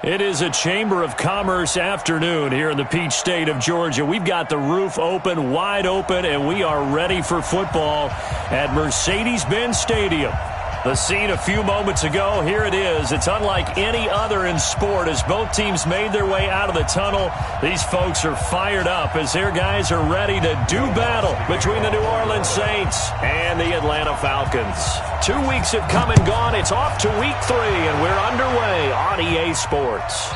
It is a Chamber of Commerce afternoon here in the Peach State of Georgia. We've got the roof open, wide open, and we are ready for football at Mercedes-Benz Stadium. The scene a few moments ago, here it is. It's unlike any other in sport as both teams made their way out of the tunnel. These folks are fired up as their guys are ready to do battle between the New Orleans Saints and the Atlanta Falcons. 2 weeks have come and gone. It's off to week 3, and we're underway on EA Sports.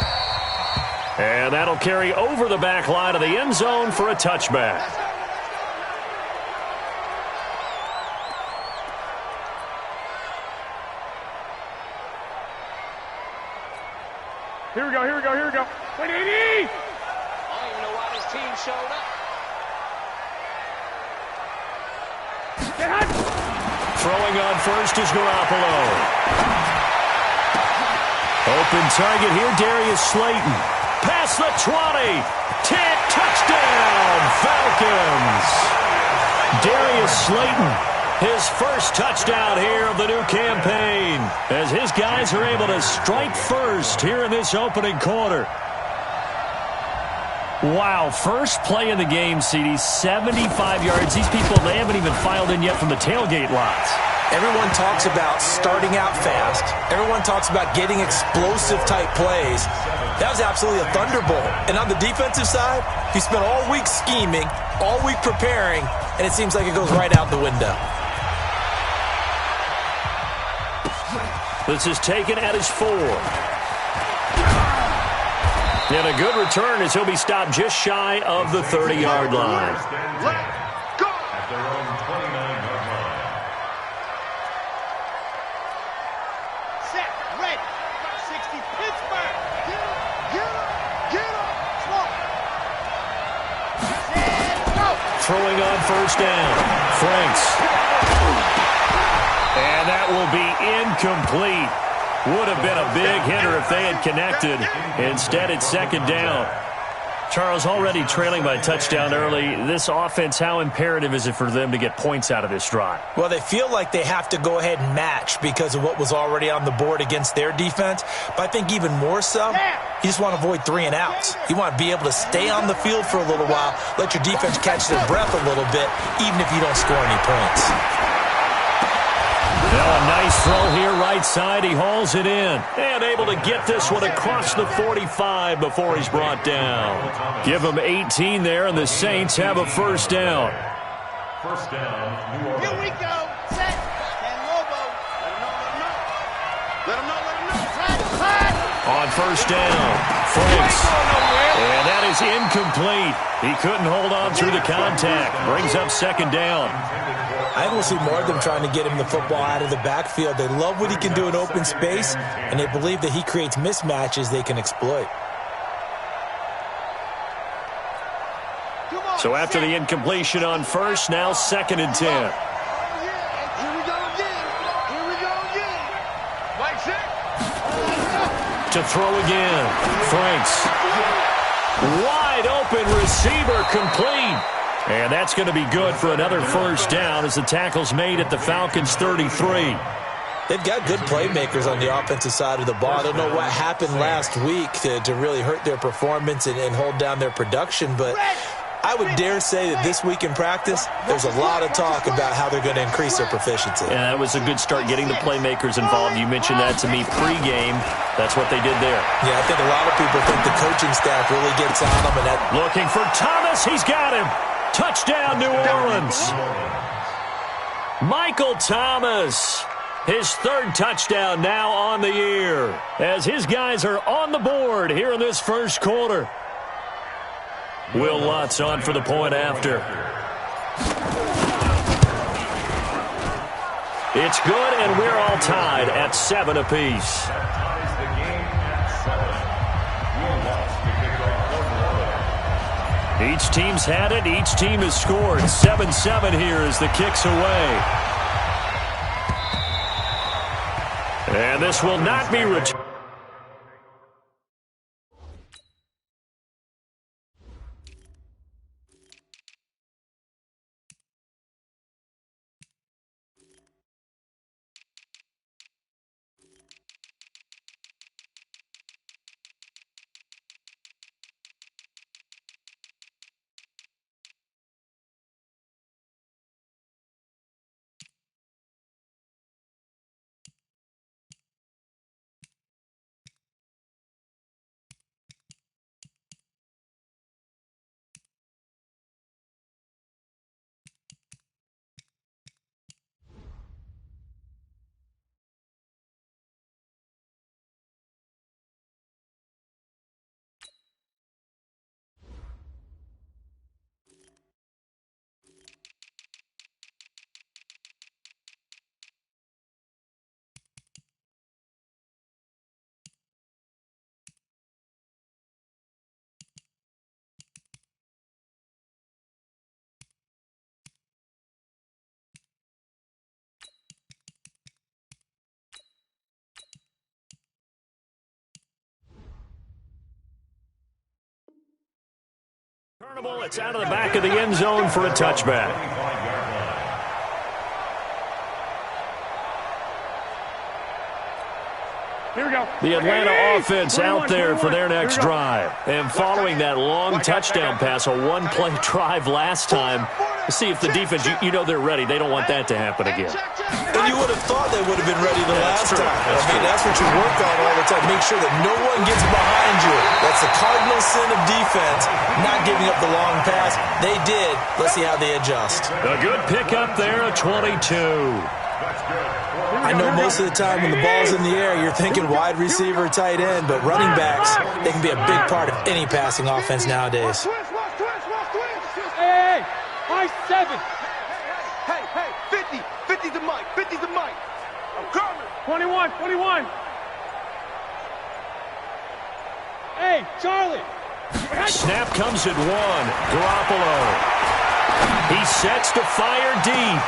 And that'll carry over the back line of the end zone for a touchback. Here we go, here we go, here we go. 180! I don't even know why this team showed up. Get hot! Throwing on first is Garoppolo. Open target here, Darius Slayton. Past the 20. 10, touchdown, Falcons. Darius Slayton, his first touchdown here of the new campaign, as his guys are able to strike first here in this opening quarter. Wow, first play in the game, CD, 75 yards. These people, they haven't even filed in yet from the tailgate lots. Everyone talks about starting out fast. Everyone talks about getting explosive-type plays. That was absolutely a thunderbolt. And on the defensive side, you spent all week scheming, all week preparing, and it seems like it goes right out the window. This is taken at his 4. And a good return as he'll be stopped just shy of the 30-yard line. Let's go! At their own 29-yard line. Set, ready. 60, Pittsburgh. Get up, get up, get up. Slow. Set, go. Throwing on first down. Franks. And that will be incomplete. Would have been a big hitter if they had connected. Instead, it's second down. Charles, already trailing by a touchdown early. This offense, how imperative is it for them to get points out of this drive? Well, they feel like they have to go ahead and match because of what was already on the board against their defense. But I think even more so, you just want to avoid 3 and outs. You want to be able to stay on the field for a little while, let your defense catch their breath a little bit, even if you don't score any points. Now a nice throw here, right side. He hauls it in. And able to get this one across the 45 before he's brought down. Give him 18 there, and the Saints have a first down. First down, New Orleans. Here we go. Set. And Lobo. Let him know. Let him know. Let him know. On first down, Franks. And that is incomplete. He couldn't hold on through the contact. Brings up second down. I will see more of them trying to get him the football out of the backfield. They love what he can do in open space, and they believe that he creates mismatches they can exploit. So after the incompletion on first, now second and 10. Here we go again. Here we go again. Mike set. To throw again, Franks. Wide open receiver, complete. And that's going to be good for another first down as the tackle's made at the Falcons' 33. They've got good playmakers on the offensive side of the ball. I don't know what happened last week to really hurt their performance and hold down their production, but I would dare say that this week in practice, there's a lot of talk about how they're going to increase their proficiency. Yeah, that was a good start getting the playmakers involved. You mentioned that to me pregame. That's what they did there. Yeah, I think a lot of people think the coaching staff really gets on them. And that. Looking for Thomas. He's got him. Touchdown, New Orleans. Michael Thomas. His third touchdown now on the year as his guys are on the board here in this first quarter. Will Lutz on for the point after. It's good, and we're all tied at 7 apiece. Ties the game at 7. Will Lutz to kick off. Each team's had it. Each team has scored. 7-7 here as the kick's away. And this will not be returned. It's out of the back of the end zone for a touchback. Here we go. The Atlanta offense out there for their next drive. And following that long touchdown pass, a one-play drive last time, let's see if the defense, you know they're ready. They don't want that to happen again. And you would have thought they would have been ready the last time. That's what you work on all the time. Make sure that no one gets behind you. That's the cardinal sin of defense, not giving up the long pass. They did. Let's see how they adjust. A good pickup there, a 22. I know most of the time when the ball's in the air, you're thinking wide receiver, tight end, but running backs, they can be a big part of any passing offense nowadays. Hey, high 7. Hey, 50. 50's the mic. 50's the mic. I'm coming. 21. Hey, Charlie. Snap comes at 1. Garoppolo. He sets to fire deep.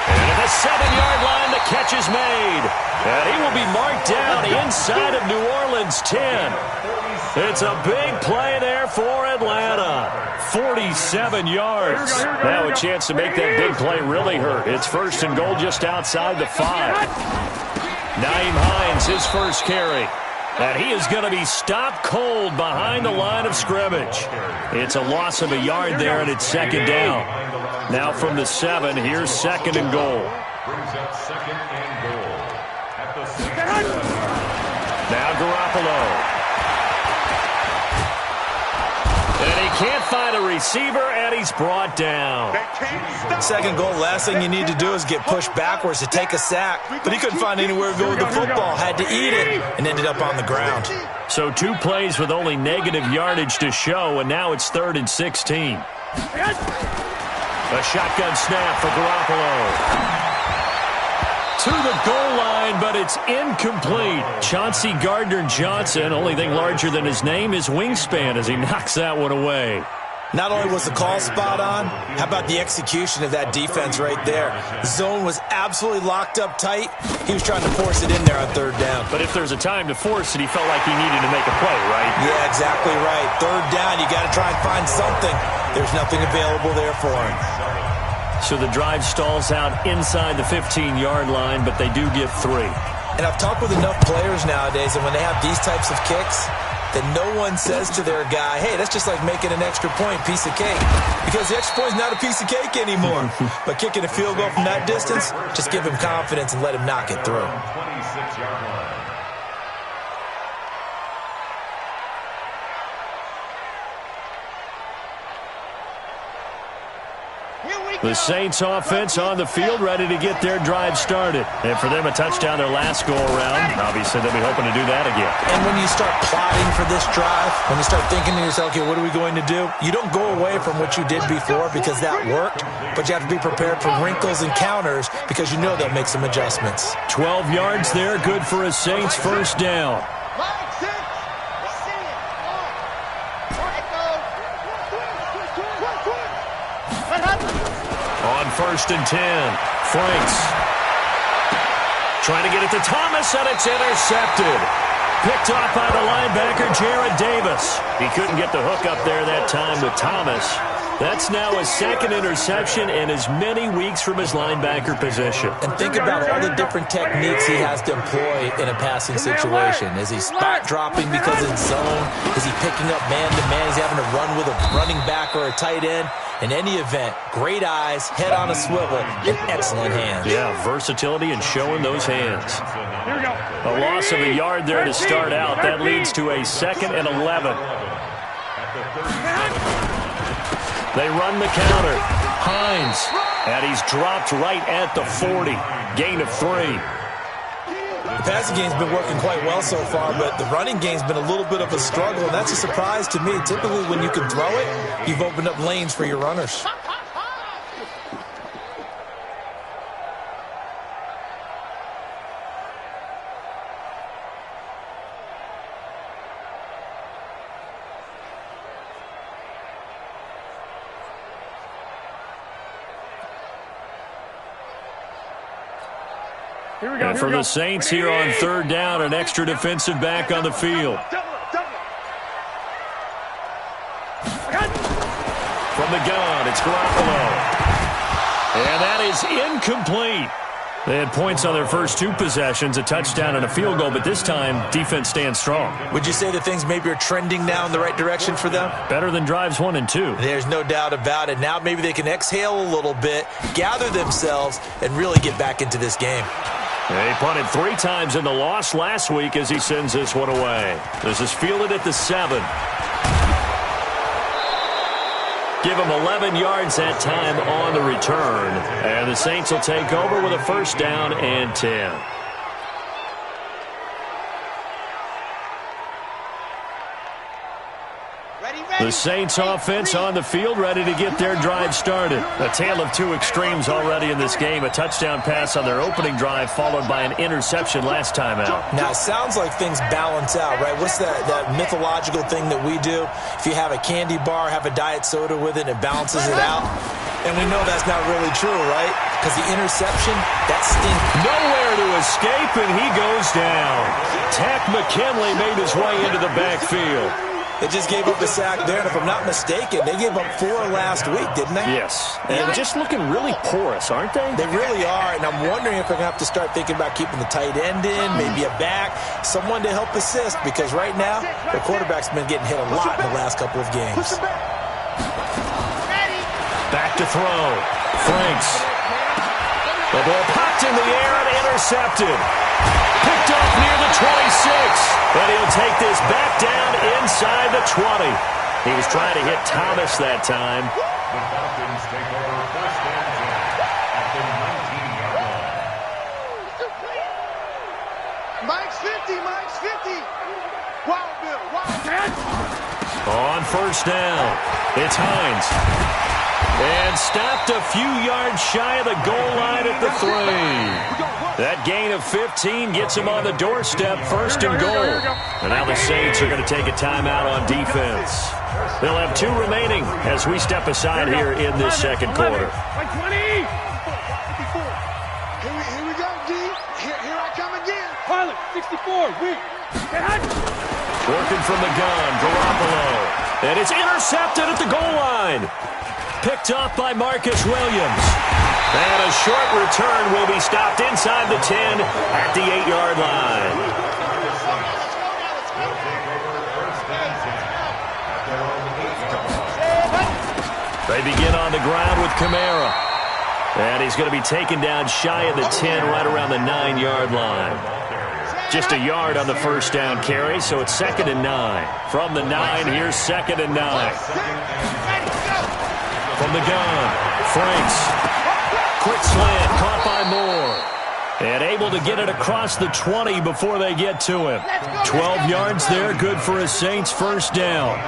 And at the 7-yard line, the catch is made. And he will be marked down inside of New Orleans' 10. It's a big play there for Atlanta. 47 yards. Now a chance to make that big play really hurt. It's 1st and goal just outside the 5. Nyheim Hines, his first carry. And he is going to be stopped cold behind the line of scrimmage. It's a loss of a yard there, and it's 2nd down. Now from the 7, here's 2nd and goal. Brings up 2nd and goal. At the 6. Now Garoppolo. And he can't find a receiver, and he's brought down. 2nd goal, last thing you need to do is get pushed backwards to take a sack. But he couldn't find anywhere to go with the football. Had to eat it and ended up on the ground. So 2 plays with only negative yardage to show, and now it's 3rd and 16. A shotgun snap for Garoppolo. To the goal line, but it's incomplete. Chauncey Gardner-Johnson, only thing larger than his name is wingspan as he knocks that one away. Not only was the call spot on, how about the execution of that defense right there? The zone was absolutely locked up tight. He was trying to force it in there on 3rd down. But if there's a time to force it, he felt like he needed to make a play, right? Yeah, exactly right. 3rd down, you got to try and find something. There's nothing available there for him. So the drive stalls out inside the 15-yard line, but they do get 3. And I've talked with enough players nowadays, and when they have these types of kicks, that no one says to their guy, hey, that's just like making an extra point, piece of cake. Because the extra point is not a piece of cake anymore. But kicking a field goal from that distance, just give him confidence and let him knock it through. 26-yard line. The Saints offense on the field, ready to get their drive started. And for them, a touchdown their last go-around. Obviously, they'll be hoping to do that again. And when you start plotting for this drive, when you start thinking to yourself, okay, what are we going to do? You don't go away from what you did before because that worked, but you have to be prepared for wrinkles and counters because you know they'll make some adjustments. 12 yards there, good for a Saints first down. On 1st and 10, Franks trying to get it to Thomas, and it's intercepted. Picked off by the linebacker, Jared Davis. He couldn't get the hook up there that time with Thomas. That's now his 2nd interception in as many weeks from his linebacker position. And think about all the different techniques he has to employ in a passing situation. Is he spot dropping because it's zone? Is he picking up man-to-man? Is he having to run with a running back or a tight end? In any event, great eyes, head on a swivel, and excellent hands. Yeah, versatility and showing those hands. A loss of a yard there to start out. That leads to a 2nd and 11. They run the counter. Hines, and he's dropped right at the 40. Gain of 3. The passing game's been working quite well so far, but the running game's been a little bit of a struggle, and that's a surprise to me. Typically, when you can throw it, you've opened up lanes for your runners. And for the Saints here on 3rd down, an extra defensive back on the field. the gun. It's Garoppolo. And that is incomplete. They had points on their first 2 possessions, a touchdown and a field goal, but this time, defense stands strong. Would you say that things maybe are trending now in the right direction for them? Better than drives 1 and 2. There's no doubt about it. Now maybe they can exhale a little bit, gather themselves, and really get back into this game. They punted 3 times in the loss last week as he sends this one away. This is fielded at the 7. Give him 11 yards that time on the return. And the Saints will take over with a first down and 10. The Saints offense on the field, ready to get their drive started. A tale of 2 extremes already in this game. A touchdown pass on their opening drive, followed by an interception last time out. Now, it sounds like things balance out, right? What's that mythological thing that we do? If you have a candy bar, have a diet soda with it, and it balances it out. And we know that's not really true, right? Because the interception, that stinks. Nowhere to escape, and he goes down. Tack McKinley made his way into the backfield. They just gave up a sack there, and if I'm not mistaken, they gave up 4 last week, didn't they? Yes, and just looking really porous, aren't they? They really are, and I'm wondering if they're going to have to start thinking about keeping the tight end in, maybe a back, someone to help assist, because right now, the quarterback's been getting hit a lot in the last couple of games. Back to throw. Franks. The ball popped in the air and intercepted. Picked up near the 26. And he'll take this back down inside the 20. He was trying to hit Thomas that time. The Falcons take over first and 10 at the 19-yard line. Mike's 50, Mike's 50. Wild Bill, Wildcat. On first down, it's Hines. And stopped a few yards shy of the goal line at the 3. That gain of 15 gets him on the doorstep, first and goal. And now the Saints are going to take a timeout on defense. They'll have 2 remaining as we step aside here in this second quarter. Like 20. Here we go, D. Here I come again. Pilot, 64, weak. Working from the gun, Garoppolo. And it's intercepted at the goal line. Picked off by Marcus Williams. And a short return will be stopped inside the 10 at the 8-yard line. They begin on the ground with Kamara. And he's going to be taken down shy of the 10, right around the 9-yard line. Just a yard on the first down carry, so it's 2nd and 9. From the 9, here's 2nd and 9. From the gun, Franks. Quick slant, caught by Moore. And able to get it across the 20 before they get to him. 12 yards there, good for a Saints first down.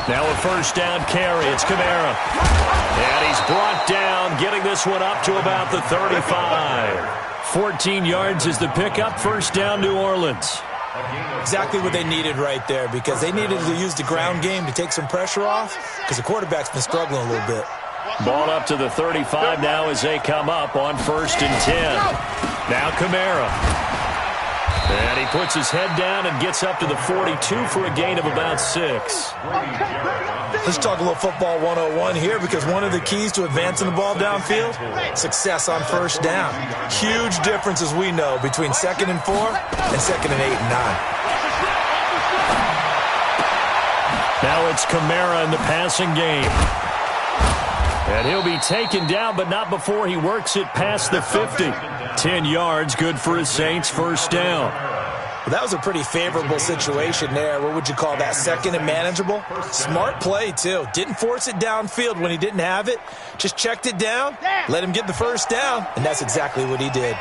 Now a first down carry, it's Kamara. And he's brought down, getting this one up to about the 35. 14 yards is the pickup, first down New Orleans. Exactly what they needed right there, because they needed to use the ground game to take some pressure off, because the quarterback's been struggling a little bit. Ball up to the 35 now as they come up on 1st and 10. Now Kamara. And he puts his head down and gets up to the 42 for a gain of about 6. Let's talk a little football 101 here, because one of the keys to advancing the ball downfield, success on first down. Huge difference, as we know, between 2nd and 4 and 2nd and 8 and 9. Now it's Kamara in the passing game. And he'll be taken down, but not before he works it past the 50. 10 yards, good for his Saints first down. Well, that was a pretty favorable situation there. What would you call that? 2nd and manageable? Smart play, too. Didn't force it downfield when he didn't have it. Just checked it down, let him get the first down, and that's exactly what he did.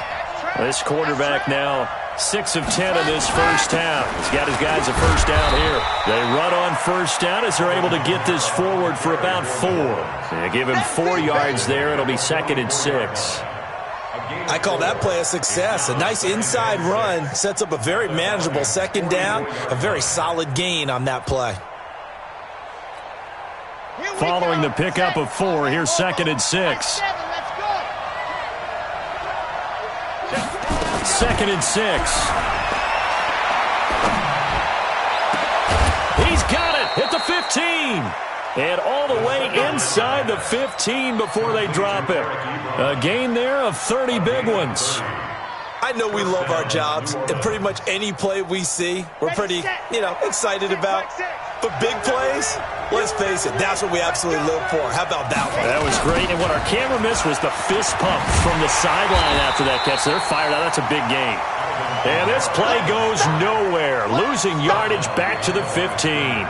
This quarterback now 6 of 10 in this first half. He's got his guys a first down here. They run on first down as they're able to get this forward for about 4. They give him 4 yards there. It'll be 2nd and 6. I call that play a success. A nice inside run sets up a very manageable 2nd down. A very solid gain on that play. Following the pickup of 4, here's 2nd and 6. 2nd and 6. He's got it at the 15. And all the way inside the 15 before they drop it. A gain there of 30 big ones. I know we love our jobs, and pretty much any play we see, we're pretty, excited about. But big plays, let's face it, that's what we absolutely live for. How about that one? That was great, and what our camera missed was the fist pump from the sideline after that catch. They're fired out. That's a big gain. And this play goes nowhere, losing yardage back to the 15.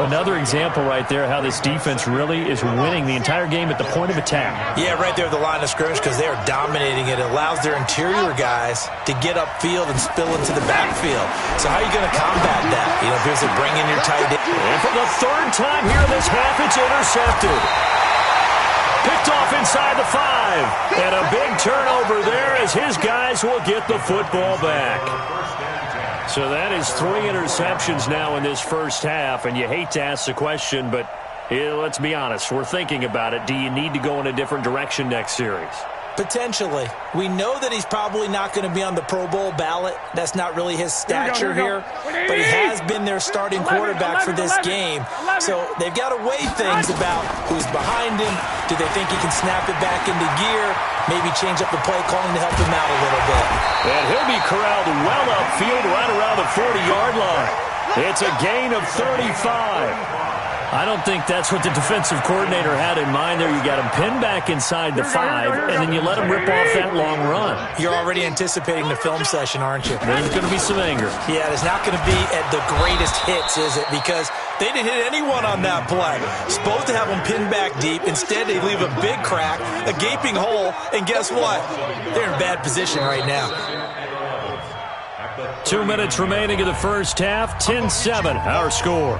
Another example right there how this defense really is winning the entire game at the point of attack. Yeah, right there at the line of scrimmage because they are dominating it. It allows their interior guys to get upfield and spill into the backfield. So how are you going to combat that? Here's a bring in your tight end. And for the third time here in this half, it's intercepted. Picked off inside the 5. And a big turnover there as his guys will get the football back. So that is 3 interceptions now in this first half, and you hate to ask the question, but let's be honest, we're thinking about it. Do you need to go in a different direction next series? Potentially. We know that he's probably not going to be on the Pro Bowl ballot. That's not really his stature here. But he has been their starting quarterback for this game. So they've got to weigh things about who's behind him. Do they think he can snap it back into gear? Maybe change up the play calling to help him out a little bit. And he'll be corralled well upfield right around the 40-yard line. It's a gain of 35. I don't think that's what the defensive coordinator had in mind there. You got him pinned back inside the 5, and then you let him rip off that long run. You're already anticipating the film session, aren't you? There's going to be some anger. Yeah, it's not going to be at the greatest hits, is it? Because they didn't hit anyone on that play. Supposed to have him pinned back deep. Instead, they leave a big crack, a gaping hole, and guess what? They're in bad position right now. 2 minutes remaining in the first half. 10-7, our score.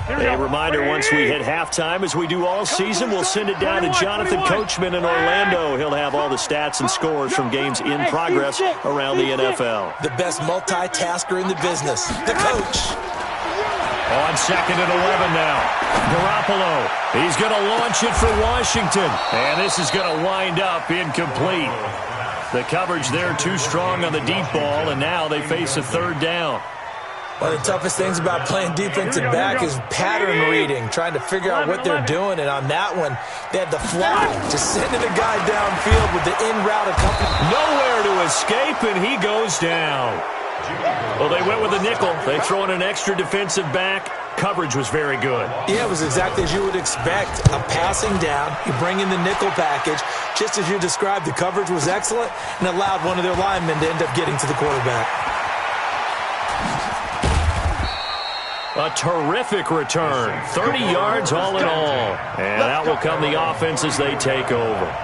A reminder, once we hit halftime, as we do all season, we'll send it down to Jonathan Coachman in Orlando. He'll have all the stats and scores from games in progress around the NFL. The best multitasker in the business, the coach. On 2nd and 11 now. Garoppolo, he's going to launch it for Washington. And this is going to wind up incomplete. The coverage there too strong on the deep ball, and now they face a third down. One of the toughest things about playing defensive back is pattern reading, trying to figure out what they're doing. And on that one, they had the fly, just sending a guy downfield with the in-route accompanying. Nowhere to escape, and he goes down. Well, they went with a nickel. They throw in an extra defensive back. Coverage was very good. Yeah, it was exactly as you would expect. A passing down, you bring in the nickel package. Just as you described, the coverage was excellent and allowed one of their linemen to end up getting to the quarterback. A terrific return. 30 yards all in all. And out will come the offense as they take over.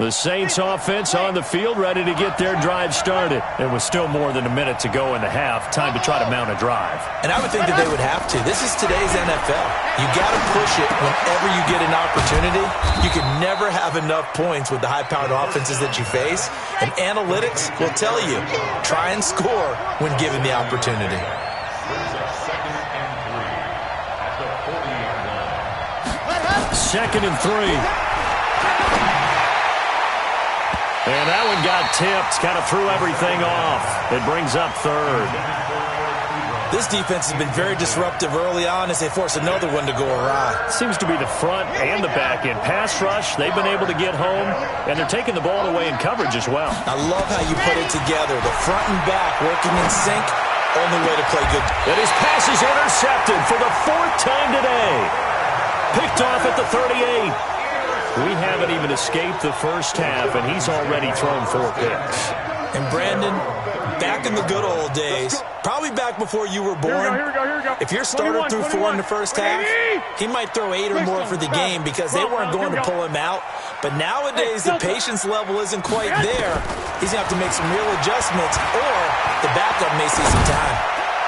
The Saints offense on the field, ready to get their drive started. There was still more than a minute to go in the half. Time to try to mount a drive. And I would think that they would have to. This is today's NFL. You got to push it whenever you get an opportunity. You can never have enough points with the high-powered offenses that you face. And analytics will tell you, try and score when given the opportunity. Second and 3. And that one got tipped, kind of threw everything off. It brings up third. This defense has been very disruptive early on as they force another one to go awry. Seems to be the front and the back end. Pass rush, they've been able to get home, and they're taking the ball away in coverage as well. I love how you put it together. The front and back working in sync, only way to play good. And his pass is intercepted for the 4th time today. Picked off at the 38. We haven't even escaped the first half, and he's already thrown 4 picks. And Brandon, back in the good old days, probably back before you were born, Here we go. if your starter threw 4 in the first half, he might throw 8 or more for the game because they weren't going to pull him out. But nowadays, the patience level isn't quite there. He's going to have to make some real adjustments, or the backup may see some time.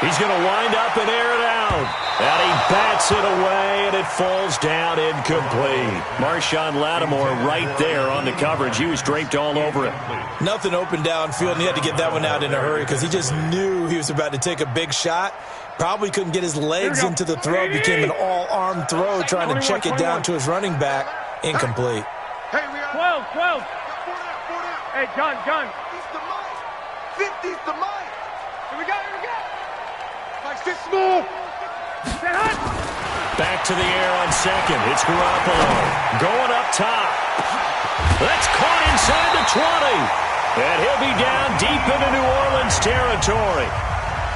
He's going to wind up and air it out. And he bats it away, and it falls down incomplete. Marshawn Lattimore right there on the coverage. He was draped all over it. Nothing open downfield, and he had to get that one out in a hurry because he just knew he was about to take a big shot. Probably couldn't get his legs into the throw. Became an all-arm throw trying to check it down to his running back. Incomplete. Hey, we are 12. 4 down. Hey, John. 50's the mic. 50's the mic. Here we go. Mike's this small. Back to the air on second. It's Garoppolo going up top. That's caught inside the 20. And he'll be down deep into New Orleans territory.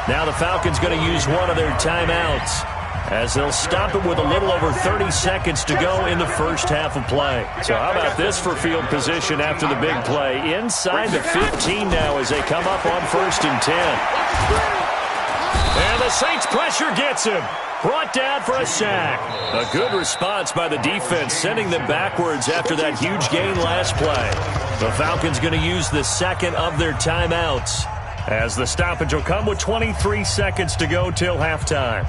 Now the Falcons going to use one of their timeouts as they'll stop it with a little over 30 seconds to go in the first half of play. So how about this for field position after the big play? Inside the 15 now as they come up on 1st and 10. And the Saints pressure gets him. Brought down for a sack. A good response by the defense, sending them backwards after that huge gain last play. The Falcons going to use the second of their timeouts as the stoppage will come with 23 seconds to go till halftime.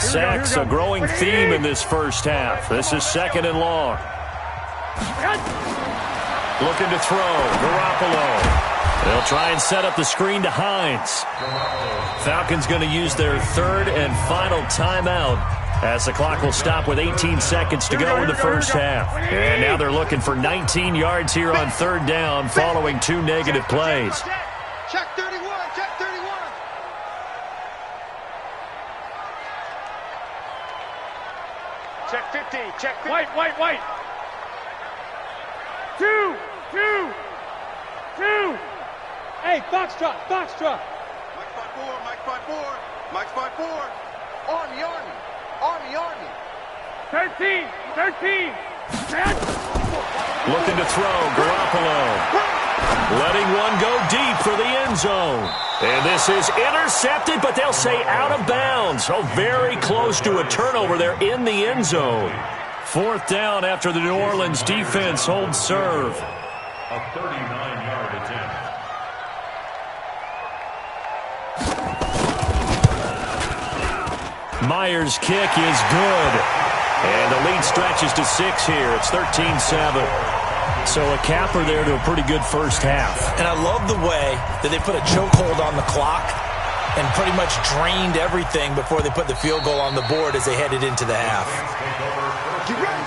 Sacks, a growing theme in this first half. This is 2nd and long. Looking to throw. Garoppolo. They'll try and set up the screen to Hines. Falcons going to use their 3rd and final timeout as the clock will stop with 18 seconds to go in the first half. And now they're looking for 19 yards here on 3rd down following 2 negative plays. Check 31. Check 31. Check 50. Check 50. White. 2. Hey, Foxtrot. Mike's 5-4. Mike's 5-4. Army. 13. Looking to throw. Garoppolo. Letting one go deep for the end zone. And this is intercepted, but they'll say out of bounds. So very close to a turnover there in the end zone. 4th down after the New Orleans defense holds serve. A 39-yard attempt. Myers' kick is good. And the lead stretches to 6 here. It's 13-7. So a capper there to a pretty good first half. And I love the way that they put a chokehold on the clock and pretty much drained everything before they put the field goal on the board as they headed into the half. Get ready.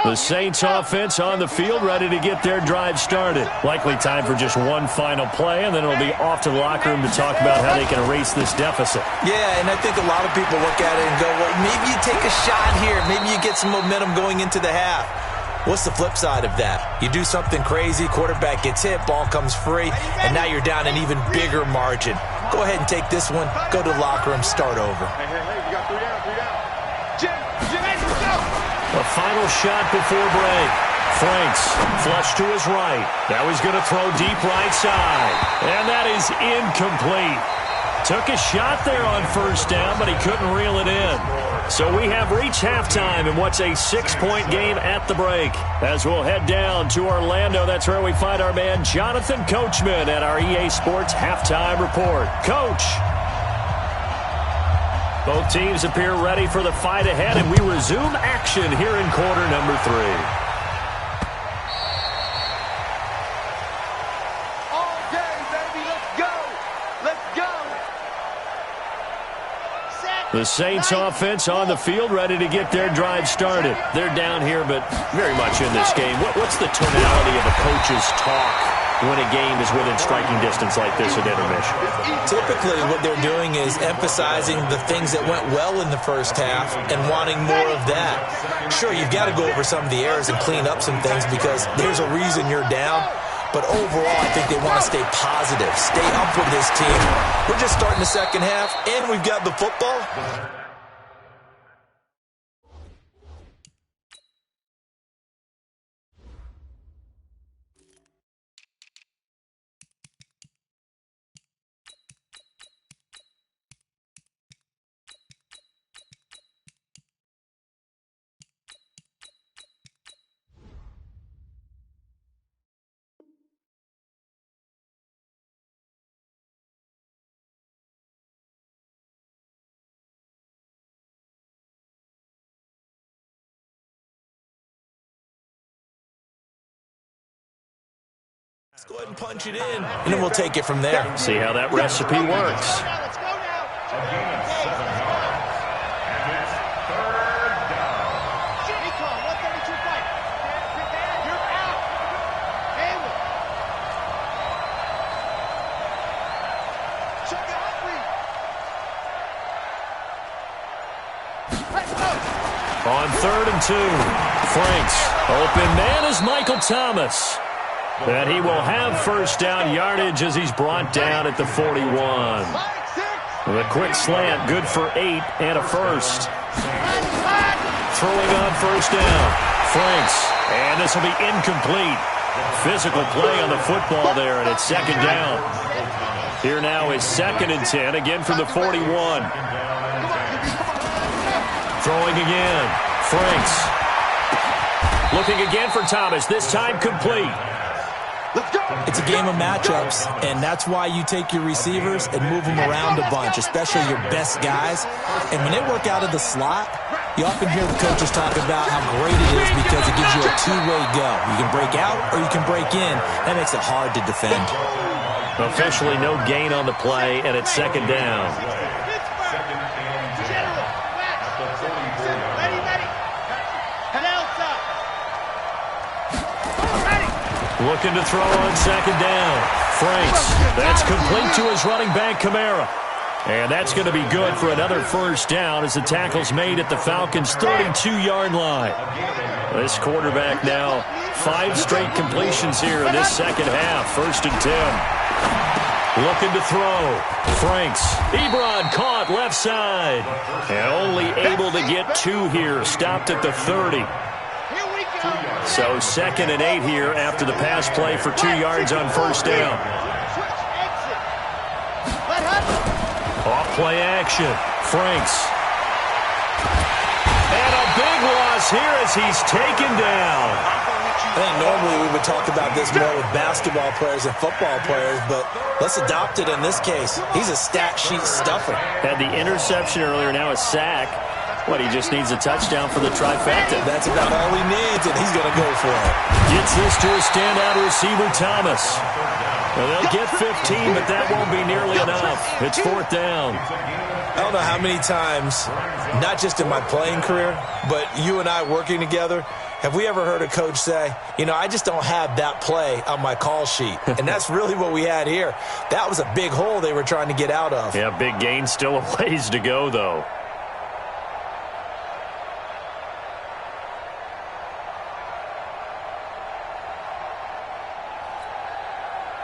The Saints offense on the field, ready to get their drive started. Likely time for just one final play, and then it'll be off to the locker room to talk about how they can erase this deficit. Yeah, and I think a lot of people look at it and go, well, maybe you take a shot here. Maybe you get some momentum going into the half. What's the flip side of that? You do something crazy, quarterback gets hit, ball comes free, and now you're down an even bigger margin. Go ahead and take this one, go to the locker room, start over. Hey, you got 3 down. Jim, let's go. A final shot before break. Franks, flush to his right. Now he's going to throw deep right side. And that is incomplete. Took a shot there on 1st down, but he couldn't reel it in. So we have reached halftime in what's a 6-point game at the break. As we'll head down to Orlando, that's where we find our man Jonathan Coachman at our EA Sports Halftime Report. Coach. Both teams appear ready for the fight ahead, and we resume action here in quarter number 3. All day, baby. Let's go. The Saints offense on the field, ready to get their drive started. They're down here, but very much in this game. What's the tonality of a coach's talk when a game is within striking distance like this at intermission? Typically, what they're doing is emphasizing the things that went well in the first half and wanting more of that. Sure, you've got to go over some of the errors and clean up some things because there's a reason you're down. But overall, I think they want to stay positive, stay up with this team. We're just starting the second half, and we've got the football. Let's go ahead and punch it in, and then we'll take it from there. See how that recipe works. Let's go now. A gain of 7 yards. And it's third down. Recon, 132 fight. You're out. Hayward. Check it out, Reed. Let's go. On 3rd and 2, Franks. Open man is Michael Thomas. And he will have first down yardage as he's brought down at the 41. The quick slant, good for 8 and a first. Throwing on first down, Franks. And this will be incomplete. Physical play on the football there, and it's 2nd down. Here now is 2nd and 10, again from the 41. Throwing again, Franks. Looking again for Thomas, this time complete. It's a game of matchups, and that's why you take your receivers and move them around a bunch, especially your best guys. And when they work out of the slot, you often hear the coaches talk about how great it is because it gives you a two-way go. You can break out or you can break in. That makes it hard to defend. Officially no gain on the play, and it's 2nd down. Looking to throw on 2nd down. Franks. That's complete to his running back, Kamara. And that's going to be good for another first down as the tackle's made at the Falcons' 32-yard line. This quarterback now 5 straight completions here in this second half. 1st and 10. Looking to throw. Franks. Ebron caught left side. And only able to get 2 here. Stopped at the 30. So 2nd and 8 here after the pass play for 2 yards on first down. Off play action. Franks. And a big loss here as he's taken down. I think normally we would talk about this more with basketball players and football players, but let's adopt it in this case. He's a stat sheet stuffer. Had the interception earlier, now a sack. What, he just needs a touchdown for the trifecta. That's about all he needs, and he's going to go for it. Gets this to a standout receiver, Thomas. Well, they'll get 15, but that won't be nearly enough. It's 4th down. I don't know how many times, not just in my playing career, but you and I working together, have we ever heard a coach say, you know, I just don't have that play on my call sheet. And that's really what we had here. That was a big hole they were trying to get out of. Yeah, big gain, still a ways to go, though.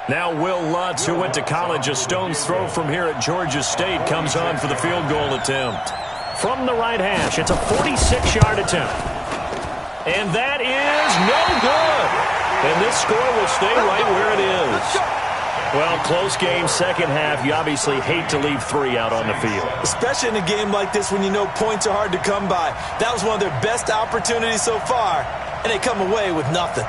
Now Will Lutz, who went to college a stone's throw from here at Georgia State, comes on for the field goal attempt. From the right hash, it's a 46-yard attempt. And that is no good. And this score will stay right where it is. Well, close game, second half. You obviously hate to leave 3 out on the field. Especially in a game like this when you know points are hard to come by. That was one of their best opportunities so far, and they come away with nothing.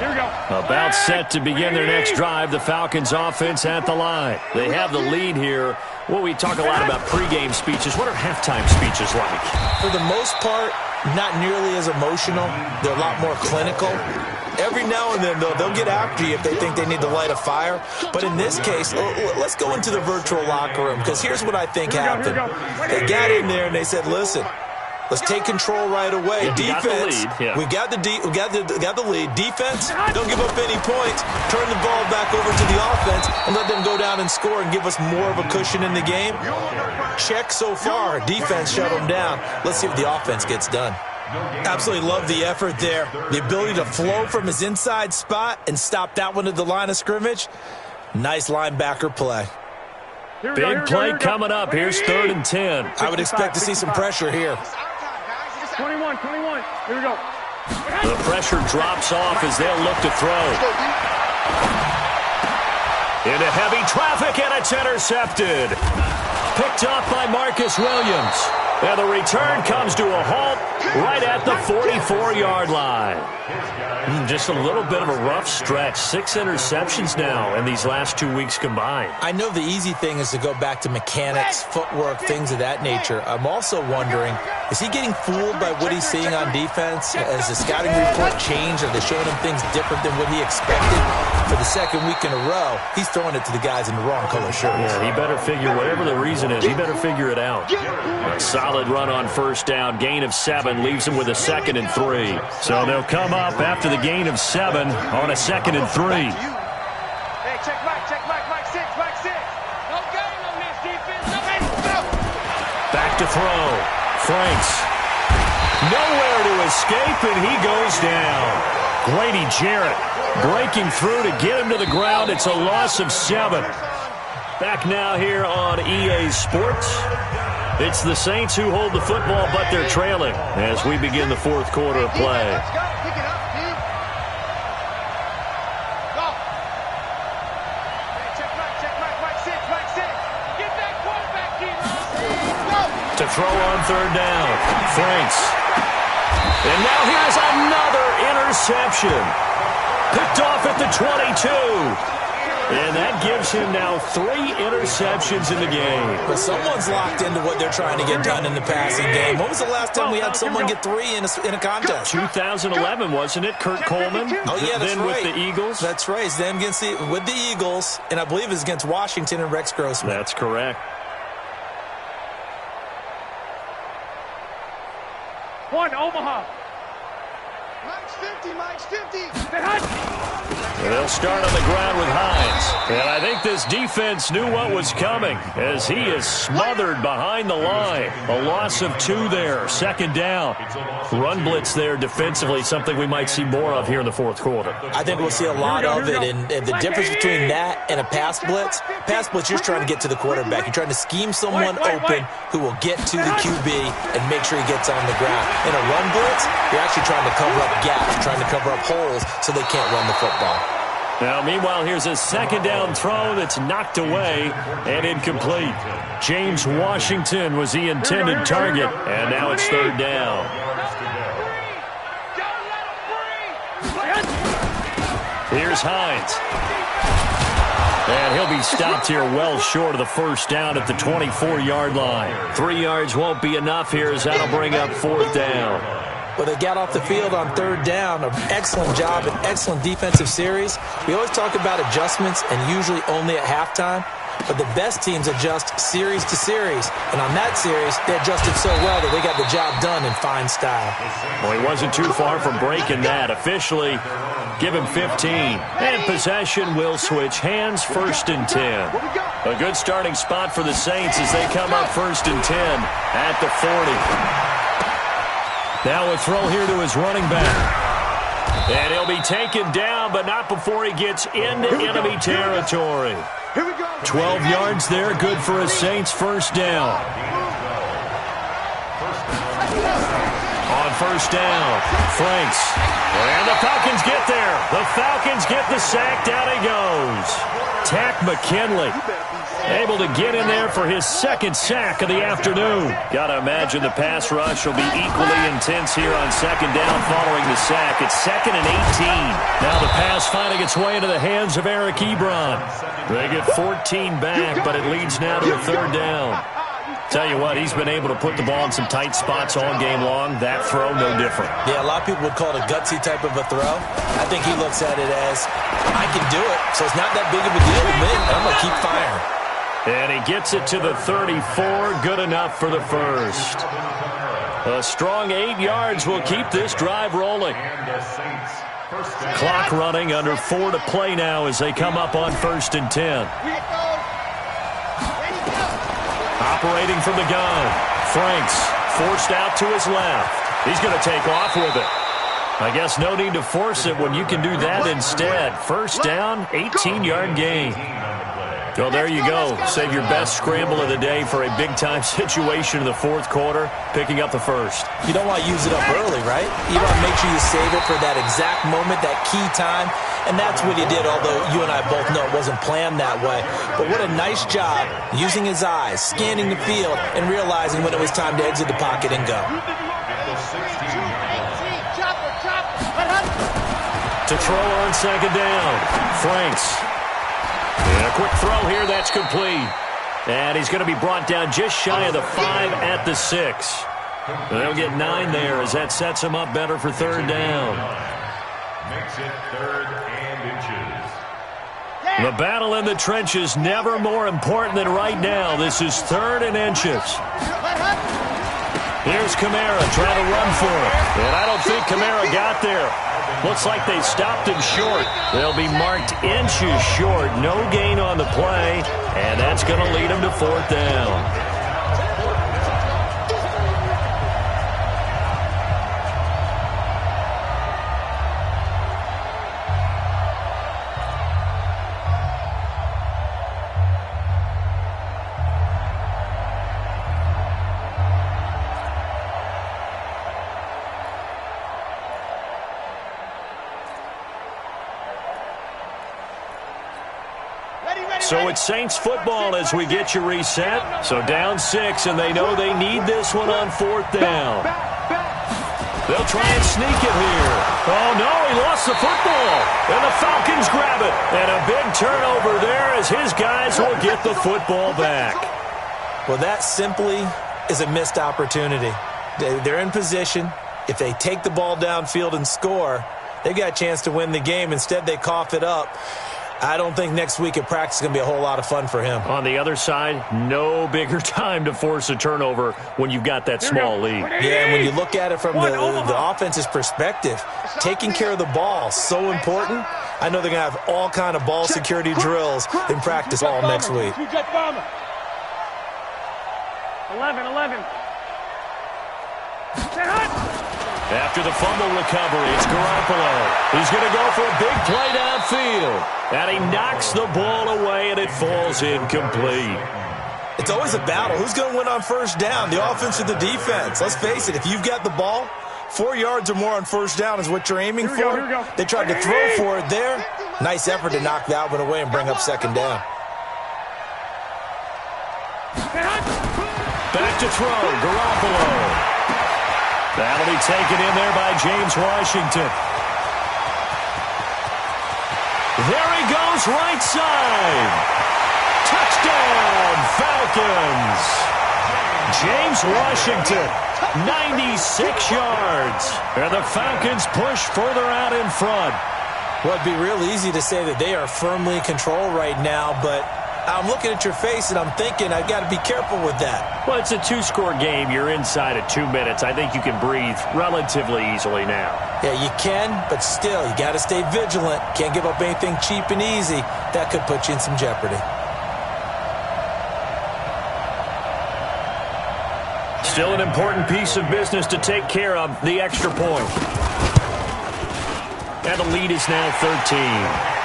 Here we go. About set to begin their next drive, the Falcons offense at the line. They have the lead here. Well, we talk a lot about pregame speeches. What are halftime speeches like? For the most part, not nearly as emotional. They're a lot more clinical. Every now and then, though, they'll get after you if they think they need to light a fire. But in this case, let's go into the virtual locker room, because here's what I think happened. They got in there and they said, listen, let's take control right away. Yeah, defense, we got the lead. Defense, don't give up any points. Turn the ball back over to the offense and let them go down and score and give us more of a cushion in the game. Check so far. Defense shut them down. Let's see what the offense gets done. Absolutely love the effort there. The ability to flow from his inside spot and stop that one at the line of scrimmage. Nice linebacker play. Big play coming up. Here's 3rd and 10. I would expect to see some pressure here. 21. Here we go. The pressure drops off as they'll look to throw. Into heavy traffic, and it's intercepted. Picked off by Marcus Williams. And the return comes to a halt right at the 44-yard line. Just a little bit of a rough stretch. 6 interceptions now in these last 2 weeks combined. I know the easy thing is to go back to mechanics, footwork, things of that nature. I'm also wondering, is he getting fooled by what he's seeing on defense? Has the scouting report changed? Are they showing him things different than what he expected? For the second week in a row, he's throwing it to the guys in the wrong color shirts. Yeah, he better figure, whatever the reason is, he better figure it out. A solid run on first down. Gain of 7 leaves him with a 2nd and 3. So they'll come up after the gain of 7 on a 2nd and 3. Hey, check Mike, 6. No gain on this defense. No. Back to throw. Franks. Nowhere to escape, and he goes down. Grady Jarrett breaking through to get him to the ground. It's a loss of 7. Back now here on EA Sports. It's the Saints who hold the football, but they're trailing as we begin the 4th quarter of play. Let's go. Pick it up, Steve. Go. Hey, check Mike, 6. Get that quarterback, Keith. Go. To throw on 3rd down. Franks. And now here's another interception. Picked off at the 22. And that gives him now 3 interceptions in the game. Well, someone's locked into what they're trying to get done in the passing game. When was the last time we had someone get 3 in a contest? 2011, wasn't it? Kurt Coleman? Oh, yeah, that's then right. With the Eagles? That's right. Then with the Eagles, and I believe it was against Washington and Rex Grossman. That's correct. One, Omaha. Mike's 50. And they'll start on the ground with Hines. And I think this defense knew what was coming as he is smothered behind the line. A loss of 2 there. 2nd down. Run blitz there defensively, something we might see more of here in the 4th quarter. I think we'll see a lot of it. And the difference between that and a pass blitz, you're just trying to get to the quarterback. You're trying to scheme someone open who will get to the QB and make sure he gets on the ground. In a run blitz, you're actually trying to cover up gaps, trying to cover up holes so they can't run the football. Now, meanwhile, here's a 2nd down throw that's knocked away and incomplete. James Washington was the intended target, and now it's 3rd down. Here's Hines. And he'll be stopped here well short of the 1st down at the 24-yard line. 3 yards won't be enough here as that'll bring up 4th down. Well, they got off the field on 3rd down. An excellent job, an excellent defensive series. We always talk about adjustments and usually only at halftime. But the best teams adjust series to series. And on that series, they adjusted so well that they got the job done in fine style. Well, he wasn't too far from breaking that. Officially, give him 15. And possession will switch hands, 1st and 10. A good starting spot for the Saints as they come up 1st and 10 at the 40. Now a throw here to his running back. And he'll be taken down, but not before he gets into enemy territory. 12 yards there, good for a Saints 1st down. On 1st down, Franks. And the Falcons get there. The Falcons get the sack. Down he goes. Tack McKinley able to get in there for his 2nd sack of the afternoon. Got to imagine the pass rush will be equally intense here on 2nd down following the sack. It's 2nd and 18. Now the pass finding its way into the hands of Eric Ebron. They get 14 back, but it leads now to a 3rd down. Tell you what, he's been able to put the ball in some tight spots all game long. That throw, no different. Yeah, a lot of people would call it a gutsy type of a throw. I think he looks at it as, I can do it, so it's not that big of a deal to me. I'm going to keep firing. And he gets it to the 34. Good enough for the 1st. A strong 8 yards will keep this drive rolling. Clock running, under 4 to play now as they come up on 1st and 10. Operating from the gun. Franks forced out to his left. He's going to take off with it. I guess no need to force it when you can do that instead. 1st down, 18-yard gain. Well, there you go. Save your best scramble of the day for a big-time situation in the fourth quarter, picking up the first. You don't want to use it up early, right? You want to make sure you save it for that exact moment, that key time, and that's what he did, although you and I both know it wasn't planned that way. But what a nice job using his eyes, scanning the field, and realizing when it was time to exit the pocket and go. To throw on second down, Franks. And a quick throw here, that's complete. And he's going to be brought down just shy of the 5 at the 6. They'll get 9 there as that sets him up better for third down. Makes it 3rd and inches. The battle in the trenches never more important than right now. This is 3rd and inches. Here's Kamara trying to run for it. And I don't think Kamara got there. Looks like they stopped him short. They'll be marked inches short. No gain on the play, and that's going to lead him to fourth down. So it's Saints football as we get you reset. So down 6, and they know they need this one on fourth down. They'll try and sneak it here. Oh, no, he lost the football. And the Falcons grab it. And a big turnover there as his guys will get the football back. Well, that simply is a missed opportunity. They're in position. If they take the ball downfield and score, they've got a chance to win the game. Instead, they cough it up. I don't think next week at practice is going to be a whole lot of fun for him. On the other side, no bigger time to force a turnover when you've got that small lead. Yeah, and when you look at it from the offense's perspective, taking care of the ball is so important. I know they're going to have all kind of ball security drills in practice all next week. 11. After the fumble recovery, it's Garoppolo. He's going to go for a big play downfield. And he knocks the ball away, and it falls incomplete. It's always a battle. Who's going to win on first down, the offense or the defense? Let's face it, if you've got the ball, 4 yards or more on first down is what you're aiming for. Here we go. They tried to throw for it there. Nice effort to knock that one away and bring up second down. Back to throw, Garoppolo. That'll be taken in there by James Washington. There he goes, right side. Touchdown, Falcons. James Washington, 96 yards. And the Falcons push further out in front. Well, it'd be real easy to say that they are firmly in control right now, but I'm looking at your face and I'm thinking I've got to be careful with that. Well, it's a 2-score game. You're inside of 2 minutes. I think you can breathe relatively easily now. Yeah, you can, but still, you got to stay vigilant. Can't give up anything cheap and easy. That could put you in some jeopardy. Still an important piece of business to take care of, the extra point. And the lead is now 13.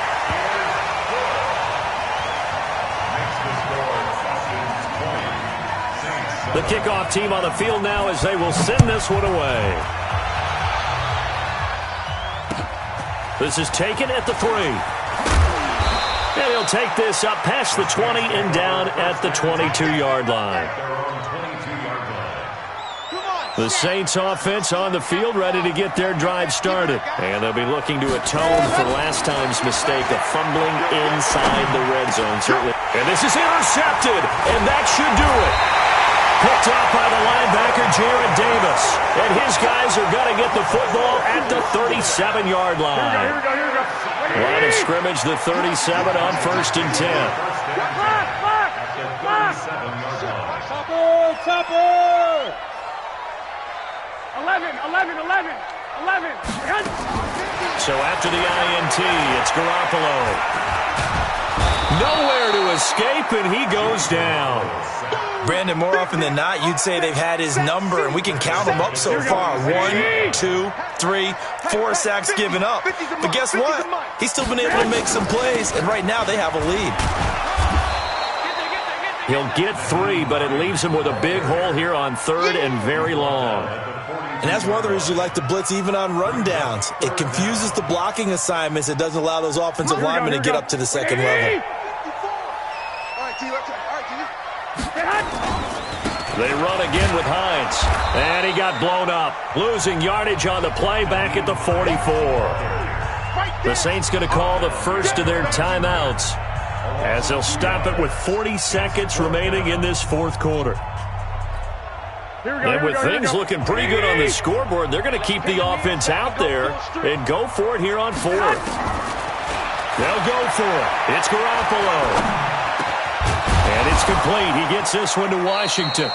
The kickoff team on the field now as they will send this one away. This is taken at the 3. And he'll take this up past the 20 and down at the 22-yard line. The Saints offense on the field ready to get their drive started. And they'll be looking to atone for last time's mistake of fumbling inside the red zone. Certainly. And this is intercepted, and that should do it. Picked off by the linebacker, Jared Davis. And his guys are going to get the football at the 37-yard line. Here we go. Line of scrimmage, the 37 on 1st and 10. Topper! 11. So after the INT, it's Garoppolo. Nowhere to escape, and he goes down. Brandon, more often than not, you'd say they've had his number, and we can count them up so far. 1, 2, 3, 4 sacks given up. But guess what? He's still been able to make some plays, and right now they have a lead. He'll get 3, but it leaves him with a big hole here on 3rd and very long. And that's one of the reasons you like to blitz even on rundowns. It confuses the blocking assignments. It doesn't allow those offensive linemen to get up to the second level. They run again with Hines. And he got blown up. Losing yardage on the play back at the 44. The Saints going to call the first of their timeouts as they'll stop it with 40 seconds remaining in this fourth quarter. And with things looking pretty good on the scoreboard, they're going to keep the offense out there and go for it here on 4th. They'll go for it. It's Garoppolo. And it's complete. He gets this one to Washington.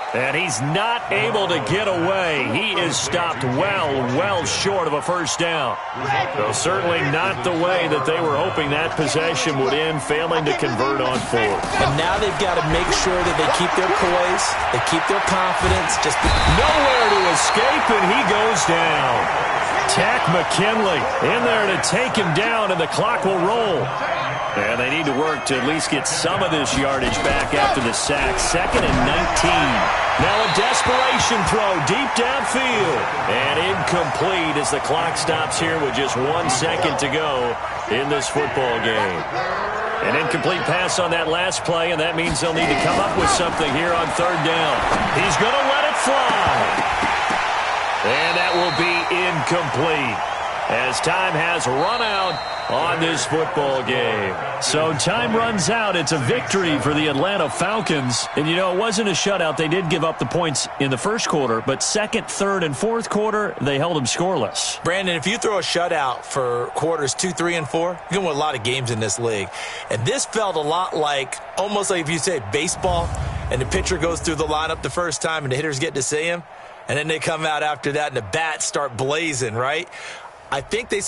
And he's not able to get away. He is stopped well short of a first down. So certainly not the way that they were hoping that possession would end, failing to convert on 4th. And now they've got to make sure that they keep their poise, they keep their confidence. Nowhere to escape, and he goes down. Tack McKinley in there to take him down, and the clock will roll. And they need to work to at least get some of this yardage back after the sack. 2nd and 19. Now a desperation throw deep downfield. And incomplete as the clock stops here with just 1 second to go in this football game. An incomplete pass on that last play, and that means they'll need to come up with something here on 3rd down. He's going to let it fly. And that will be incomplete as time has run out on this football game. So time runs out. It's a victory for the Atlanta Falcons. And, you know, it wasn't a shutout. They did give up the points in the first quarter, but 2nd, 3rd, and 4th quarter, they held them scoreless. Brandon, if you throw a shutout for quarters 2, 3, and 4, you're going to win a lot of games in this league. And this felt a lot like, almost like if you say baseball, and the pitcher goes through the lineup the first time, and the hitters get to see him, and then they come out after that, and the bats start blazing, right? I think they